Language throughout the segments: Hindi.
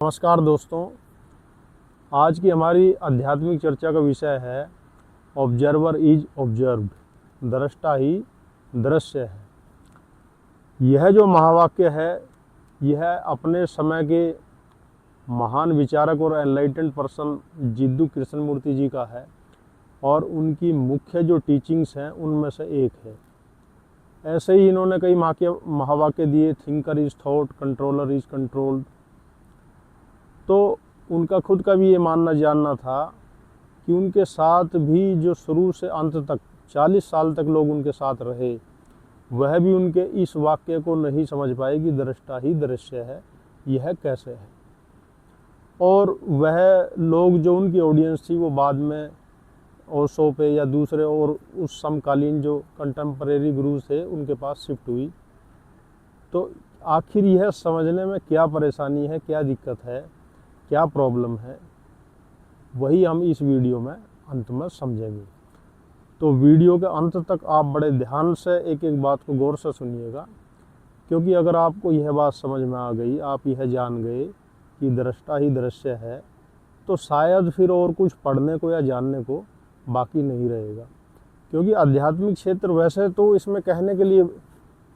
नमस्कार दोस्तों, आज की हमारी आध्यात्मिक चर्चा का विषय है ऑब्जर्वर इज ऑब्जर्व्ड, दृष्टा ही दृश्य है। यह जो महावाक्य है यह अपने समय के महान विचारक और एनलाइटेंड पर्सन जिद्दू कृष्णमूर्ति जी का है और उनकी मुख्य जो टीचिंग्स हैं उनमें से एक है। ऐसे ही इन्होंने कई महावाक्य दिए, thinker is thought, controller is controlled. तो उनका खुद का भी ये मानना जानना था कि उनके साथ भी जो शुरू से अंत तक 40 साल तक लोग उनके साथ रहे, वह भी उनके इस वाक्य को नहीं समझ पाए कि दृष्टा ही दृश्य है, यह कैसे है। और वह लोग जो उनकी ऑडियंस थी वो बाद में ओशो पे या दूसरे और उस समकालीन जो कंटेम्परेरी गुरुज थे उनके पास शिफ्ट हुई। तो आखिर यह समझने में क्या परेशानी है, क्या दिक्कत है, क्या प्रॉब्लम है, वही हम इस वीडियो में अंत में समझेंगे। तो वीडियो के अंत तक आप बड़े ध्यान से एक एक बात को गौर से सुनिएगा, क्योंकि अगर आपको यह बात समझ में आ गई, आप यह जान गए कि दृष्टा ही दृश्य है, तो शायद फिर और कुछ पढ़ने को या जानने को बाकी नहीं रहेगा। क्योंकि आध्यात्मिक क्षेत्र वैसे तो इसमें कहने के लिए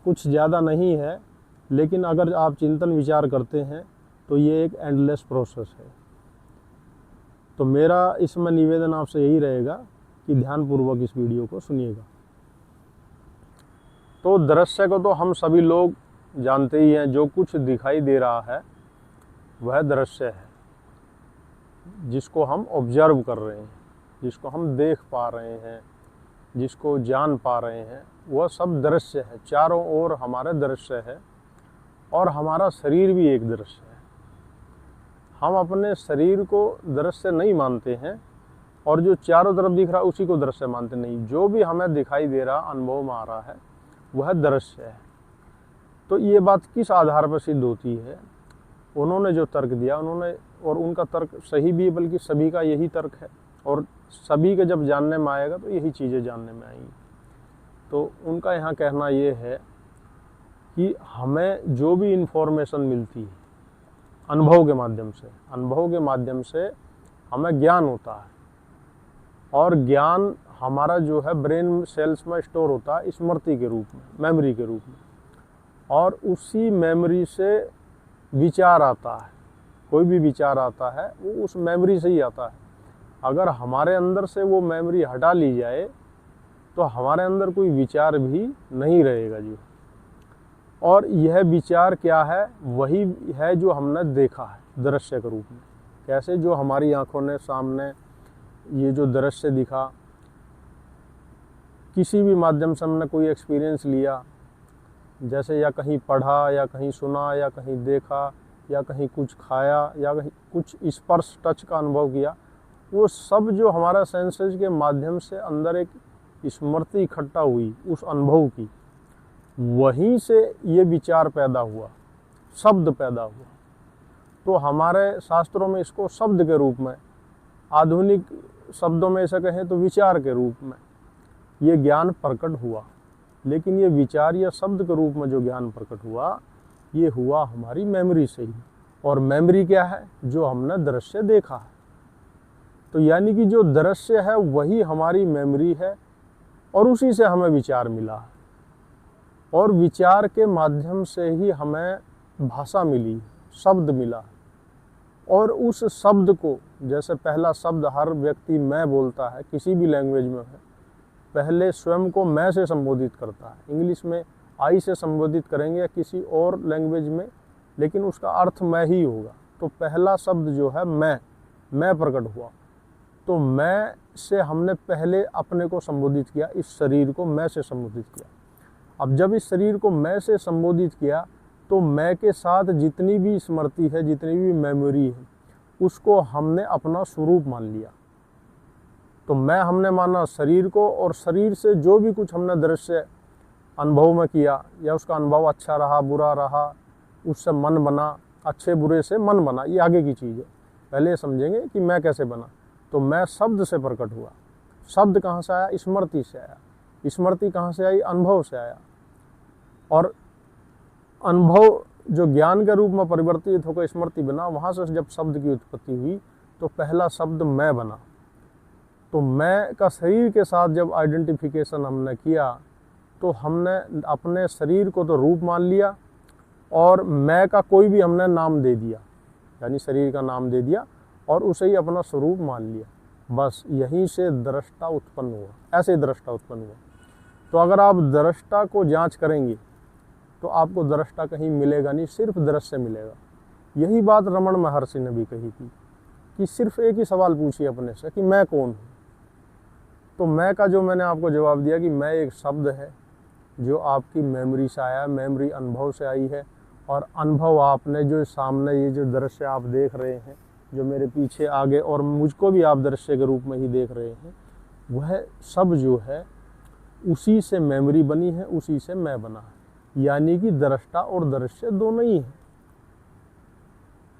कुछ ज़्यादा नहीं है, लेकिन अगर आप चिंतन विचार करते हैं तो ये एक एंडलेस प्रोसेस है। तो मेरा इसमें निवेदन आपसे यही रहेगा कि ध्यानपूर्वक इस वीडियो को सुनिएगा। तो दृश्य को तो हम सभी लोग जानते ही हैं, जो कुछ दिखाई दे रहा है वह दृश्य है, जिसको हम ऑब्जर्व कर रहे हैं, जिसको हम देख पा रहे हैं, जिसको जान पा रहे हैं, वह सब दृश्य है। चारों ओर हमारे दृश्य है और हमारा शरीर भी एक दृश्य है। हम अपने शरीर को दृश्य नहीं मानते हैं और जो चारों तरफ दिख रहा है उसी को दृश्य मानते नहीं। जो भी हमें दिखाई दे रहा, अनुभव में आ रहा है, वह दृश्य है। तो ये बात किस आधार पर सिद्ध होती है? उन्होंने जो तर्क दिया, उन्होंने, और उनका तर्क सही भी है, बल्कि सभी का यही तर्क है और सभी के जब जानने में आएगा तो यही चीज़ें जानने में आएंगी। तो उनका यहाँ कहना ये है कि हमें जो भी इन्फॉर्मेशन मिलती है अनुभव के माध्यम से हमें ज्ञान होता है, और ज्ञान हमारा जो है ब्रेन सेल्स में स्टोर होता है स्मृति के रूप में, मेमोरी के रूप में, और उसी मेमोरी से विचार आता है। कोई भी विचार आता है वो उस मेमोरी से ही आता है। अगर हमारे अंदर से वो मेमोरी हटा ली जाए तो हमारे अंदर कोई विचार भी नहीं रहेगा जी। और यह विचार क्या है? वही है जो हमने देखा है दृश्य के रूप में। कैसे? जो हमारी आंखों ने सामने ये जो दृश्य दिखा, किसी भी माध्यम से हमने कोई एक्सपीरियंस लिया, जैसे या कहीं पढ़ा या कहीं सुना या कहीं देखा या कहीं कुछ खाया या कहीं कुछ स्पर्श टच का अनुभव किया, वो सब जो हमारा सेंसेस के माध्यम से अंदर एक स्मृति इकट्ठा हुई उस अनुभव की, वहीं से ये विचार पैदा हुआ, शब्द पैदा हुआ। तो हमारे शास्त्रों में इसको शब्द के रूप में, आधुनिक शब्दों में ऐसा कहें तो विचार के रूप में ये ज्ञान प्रकट हुआ। लेकिन ये विचार या शब्द के रूप में जो ज्ञान प्रकट हुआ, ये हुआ हमारी मेमोरी से ही। और मेमोरी क्या है? जो हमने दृश्य देखा है। तो यानी कि जो दृश्य है वही हमारी मेमोरी है और उसी से हमें विचार मिला है, और विचार के माध्यम से ही हमें भाषा मिली, शब्द मिला। और उस शब्द को, जैसे पहला शब्द हर व्यक्ति मैं बोलता है किसी भी लैंग्वेज में है, पहले स्वयं को मैं से संबोधित करता है। इंग्लिश में आई से संबोधित करेंगे या किसी और लैंग्वेज में, लेकिन उसका अर्थ मैं ही होगा। तो पहला शब्द जो है मैं प्रकट हुआ। तो मैं से हमने पहले अपने को संबोधित किया, इस शरीर को मैं से संबोधित किया। अब जब इस शरीर को मैं से संबोधित किया तो मैं के साथ जितनी भी स्मृति है, जितनी भी मेमोरी है, उसको हमने अपना स्वरूप मान लिया। तो मैं हमने माना शरीर को, और शरीर से जो भी कुछ हमने दृश्य अनुभव में किया, या उसका अनुभव अच्छा रहा बुरा रहा, उससे मन बना, अच्छे बुरे से मन बना, ये आगे की चीज़ है। पहले समझेंगे कि मैं कैसे बना। तो मैं शब्द से प्रकट हुआ। शब्द कहाँ से आया? स्मृति से आया। स्मृति कहाँ से आई? अनुभव से आया। और अनुभव जो ज्ञान के रूप में परिवर्तित होकर स्मृति बना, वहाँ से जब शब्द की उत्पत्ति हुई तो पहला शब्द मैं बना। तो मैं का शरीर के साथ जब आइडेंटिफिकेशन हमने किया तो हमने अपने शरीर को तो रूप मान लिया और मैं का कोई भी हमने नाम दे दिया, यानी शरीर का नाम दे दिया और उसे ही अपना स्वरूप मान लिया। बस यहीं से दृष्टा उत्पन्न हुआ, ऐसे दृष्टा उत्पन्न हुआ। तो अगर आप दृष्टा को जांच करेंगे तो आपको दृष्टा कहीं मिलेगा नहीं, सिर्फ दृश्य मिलेगा। यही बात रमण महर्षि ने भी कही थी कि सिर्फ एक ही सवाल पूछिए अपने से कि मैं कौन हूँ। तो मैं का जो मैंने आपको जवाब दिया कि मैं एक शब्द है जो आपकी मेमोरी से आया, मेमोरी अनुभव से आई है, और अनुभव आपने जो सामने ये जो दृश्य आप देख रहे हैं, जो मेरे पीछे आगे और मुझको भी आप दृश्य के रूप में ही देख रहे हैं, वह सब जो है उसी से मेमोरी बनी है, उसी से मैं बना है। यानी कि दृष्टा और दृश्य दोनों ही हैं।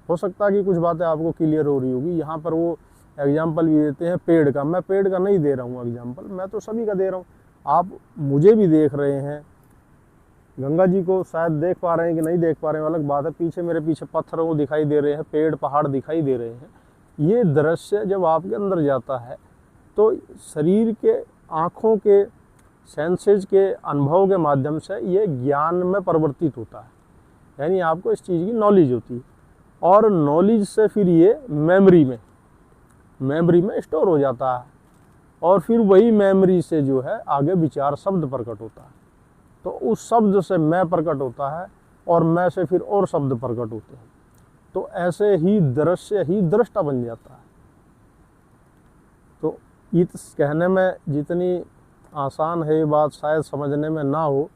हो सकता है कि कुछ बातें आपको क्लियर हो रही होगी। यहाँ पर वो एग्जाम्पल भी देते हैं पेड़ का। मैं पेड़ का नहीं दे रहा हूँ एग्जाम्पल, मैं तो सभी का दे रहा हूँ। आप मुझे भी देख रहे हैं, गंगा जी को शायद देख पा रहे हैं कि नहीं देख पा रहे हैं अलग बात है। पीछे मेरे पीछे पत्थर वो दिखाई दे रहे हैं, पेड़ पहाड़ दिखाई दे रहे हैं। ये दृश्य जब आपके अंदर जाता है तो शरीर के आँखों के सेंसेज के अनुभव के माध्यम से ये ज्ञान में परिवर्तित होता है, यानी आपको इस चीज़ की नॉलेज होती है और नॉलेज से फिर ये मेमोरी में स्टोर हो जाता है और फिर वही मेमोरी से जो है आगे विचार शब्द प्रकट होता है। तो उस शब्द से मैं प्रकट होता है और मैं से फिर और शब्द प्रकट होते हैं। तो ऐसे ही दृश्य ही दृष्टा बन जाता है। तो इस कहने में जितनी आसान है ये बात शायद समझने में ना हो,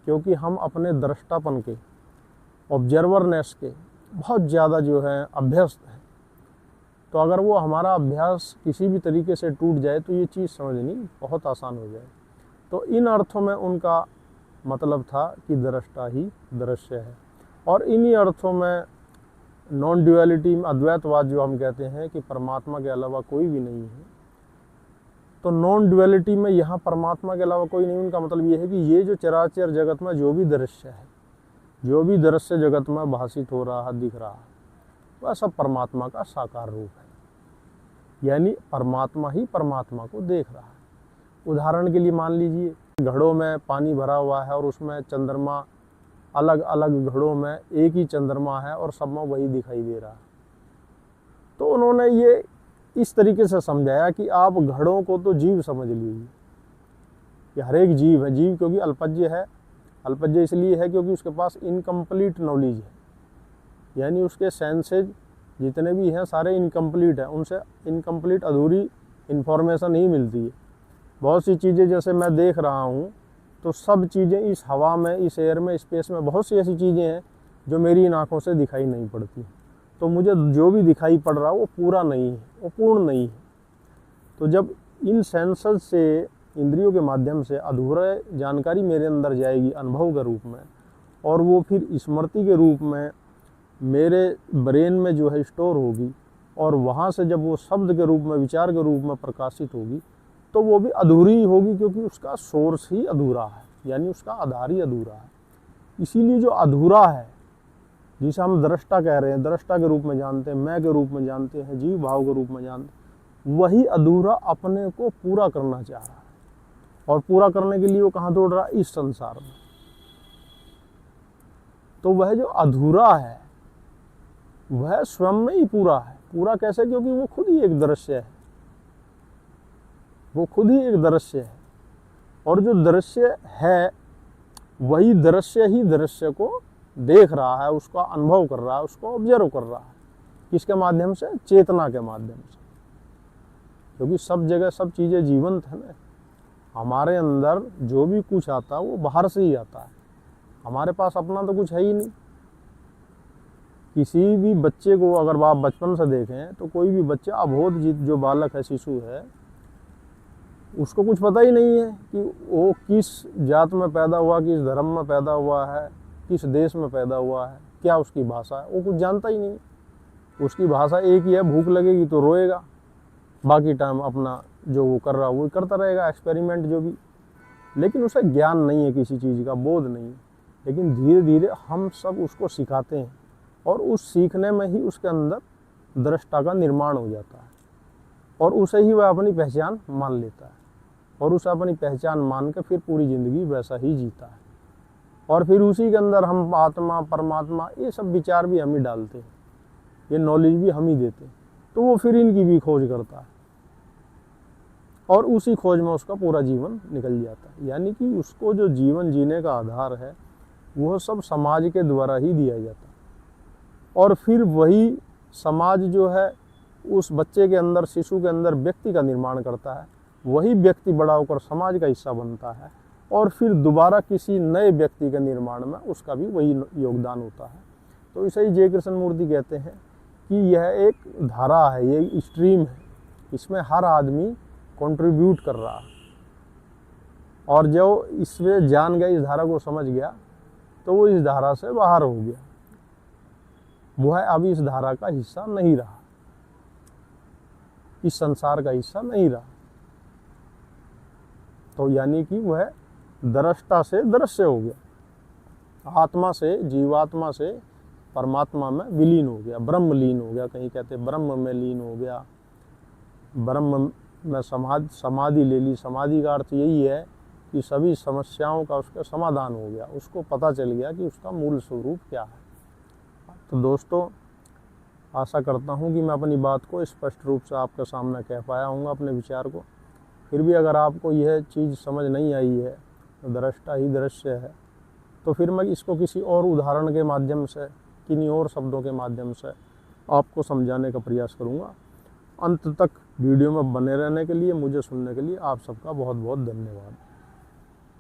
क्योंकि हम अपने दृष्टापन के, ऑब्जर्वरनेस के बहुत ज़्यादा जो है अभ्यस्त हैं। तो अगर वो हमारा अभ्यास किसी भी तरीके से टूट जाए तो ये चीज़ समझनी बहुत आसान हो जाए। तो इन अर्थों में उनका मतलब था कि दृष्टा ही दृश्य है। और इन्हीं अर्थों में नॉन ड्युअलिटी में अद्वैतवाद जो हम कहते हैं कि परमात्मा के अलावा कोई भी नहीं है, तो नॉन ड्युअलिटी में यहाँ परमात्मा के अलावा कोई नहीं, उनका मतलब ये है कि ये जो चराचर जगत में जो भी दृश्य है, जो भी दृश्य जगत में भाषित हो रहा है, दिख रहा है, वह सब परमात्मा का साकार रूप है। यानी परमात्मा ही परमात्मा को देख रहा है। उदाहरण के लिए मान लीजिए घड़ों में पानी भरा हुआ है और उसमें चंद्रमा, अलग अलग घड़ों में एक ही चंद्रमा है और सब में वही दिखाई दे रहा है। तो उन्होंने ये इस तरीके से समझाया कि आप घड़ों को तो जीव समझ लीजिए कि हर एक जीव है। जीव क्योंकि अल्पज्य है, अल्पज्य इसलिए है क्योंकि उसके पास इनकम्प्लीट नॉलेज है, यानी उसके सेंसेज जितने भी हैं सारे इनकम्प्लीट हैं, उनसे इनकम्प्लीट अधूरी इन्फॉर्मेशन ही मिलती है। बहुत सी चीज़ें जैसे मैं देख रहा हूँ तो सब चीज़ें इस हवा में, इस एयर में, स्पेस में बहुत सी ऐसी चीज़ें हैं जो मेरी इन आँखों से दिखाई नहीं पड़ती। तो मुझे जो भी दिखाई पड़ रहा है वो पूरा नहीं है, वो पूर्ण नहीं है। तो जब इन सेंसर्स से, इंद्रियों के माध्यम से अधूरा जानकारी मेरे अंदर जाएगी अनुभव के रूप में, और वो फिर स्मृति के रूप में मेरे ब्रेन में जो है स्टोर होगी, और वहाँ से जब वो शब्द के रूप में, विचार के रूप में प्रकाशित होगी, तो वो भी अधूरी होगी क्योंकि उसका सोर्स ही अधूरा है, यानी उसका आधार ही अधूरा है। इसीलिए जो अधूरा है, जिसे हम दृष्टा कह रहे हैं, दृष्टा के रूप में जानते हैं, मैं के रूप में जानते हैं, जीव भाव के रूप में जानते हैं, वही अधूरा अपने को पूरा करना चाह रहा है। और पूरा करने के लिए वो कहाँ दौड़ रहा है? इस संसार में। तो वह जो अधूरा है वह स्वयं में ही पूरा है। पूरा कैसे? क्योंकि वो खुद ही एक दृश्य है, वो खुद ही एक दृश्य है। और जो दृश्य है वही दृश्य ही दृश्य को देख रहा है, उसका अनुभव कर रहा है, उसको ऑब्जर्व कर रहा है। किसके माध्यम से? चेतना के माध्यम से। क्योंकि सब जगह सब चीज़ें जीवंत है ना। हमारे अंदर जो भी कुछ आता है वो बाहर से ही आता है, हमारे पास अपना तो कुछ है ही नहीं। किसी भी बच्चे को अगर आप बचपन से देखें तो कोई भी बच्चा, अबोध जो बालक है, शिशु है, उसको कुछ पता ही नहीं है कि वो किस जात में पैदा हुआ, किस धर्म में पैदा हुआ है, किस देश में पैदा हुआ है, क्या उसकी भाषा है, वो कुछ जानता ही नहीं। उसकी भाषा एक ही है, भूख लगेगी तो रोएगा, बाकी टाइम अपना जो वो कर रहा है वो करता रहेगा, एक्सपेरिमेंट जो भी। लेकिन उसे ज्ञान नहीं है किसी चीज़ का, बोध नहीं है। लेकिन धीरे धीरे हम सब उसको सिखाते हैं और उस सीखने में ही उसके अंदर दृष्टा का निर्माण हो जाता है और उसे ही वह अपनी पहचान मान लेता है और उसे अपनी पहचान मान के फिर पूरी ज़िंदगी वैसा ही जीता है। और फिर उसी के अंदर हम आत्मा परमात्मा ये सब विचार भी हम ही डालते हैं, ये नॉलेज भी हम ही देते हैं, तो वो फिर इनकी भी खोज करता है और उसी खोज में उसका पूरा जीवन निकल जाता है। यानी कि उसको जो जीवन जीने का आधार है वह सब समाज के द्वारा ही दिया जाता है और फिर वही समाज जो है उस बच्चे के अंदर, शिशु के अंदर व्यक्ति का निर्माण करता है। वही व्यक्ति बड़ा होकर समाज का हिस्सा बनता है और फिर दोबारा किसी नए व्यक्ति के निर्माण में उसका भी वही योगदान होता है। तो इसे ही जय कृष्ण मूर्ति कहते हैं कि यह एक धारा है, ये स्ट्रीम है, इसमें हर आदमी कंट्रीब्यूट कर रहा है और जो इसमें जान गया, इस धारा को समझ गया, तो वो इस धारा से बाहर हो गया, वो है अभी इस धारा का हिस्सा नहीं रहा, इस संसार का हिस्सा नहीं रहा। तो यानी कि वह दृष्टा से दृश्य हो गया, आत्मा से, जीवात्मा से परमात्मा में विलीन हो गया, ब्रह्म लीन हो गया, कहीं कहते ब्रह्म में लीन हो गया, ब्रह्म में समाधि ले ली। समाधि का अर्थ यही है कि सभी समस्याओं का उसका समाधान हो गया, उसको पता चल गया कि उसका मूल स्वरूप क्या है। तो दोस्तों, आशा करता हूँ कि मैं अपनी बात को स्पष्ट रूप से आपके सामने कह पाया हूँ, अपने विचार को। फिर भी अगर आपको यह चीज़ समझ नहीं आई है, दृष्टा ही दृश्य है, तो फिर मैं इसको किसी और उदाहरण के माध्यम से, किन्हीं और शब्दों के माध्यम से आपको समझाने का प्रयास करूँगा। अंत तक वीडियो में बने रहने के लिए, मुझे सुनने के लिए आप सबका बहुत बहुत धन्यवाद।